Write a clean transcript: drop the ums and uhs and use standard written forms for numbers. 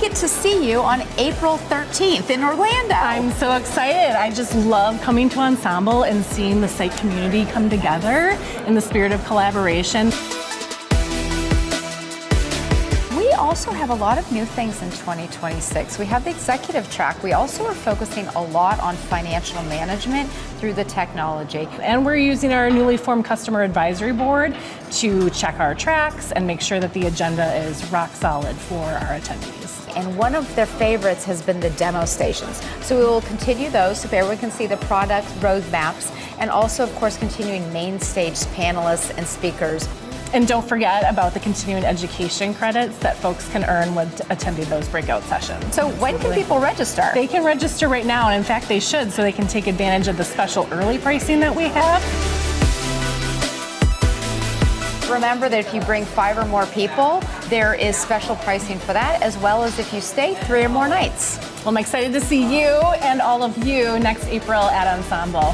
get to see you on April 13th in Orlando. I'm so excited. I just love coming to Onsemble and seeing the site community come together in the spirit of collaboration. We also have a lot of new things in 2026. We have the executive track. We also are focusing a lot on financial management through the technology. And we're using our newly formed customer advisory board to check our tracks and make sure that the agenda is rock solid for our attendees. And one of their favorites has been the demo stations. So we will continue those so everyone can see the product roadmaps, and also, of course, continuing main stage panelists and speakers. And don't forget about the continuing education credits that folks can earn with attending those breakout sessions. So when can people register? They can register right now, and in fact they should, so they can take advantage of the special early pricing that we have. Remember that if you bring 5 or more people, there is special pricing for that, as well as if you stay 3 or more nights. Well, I'm excited to see you and all of you next April at Onsemble.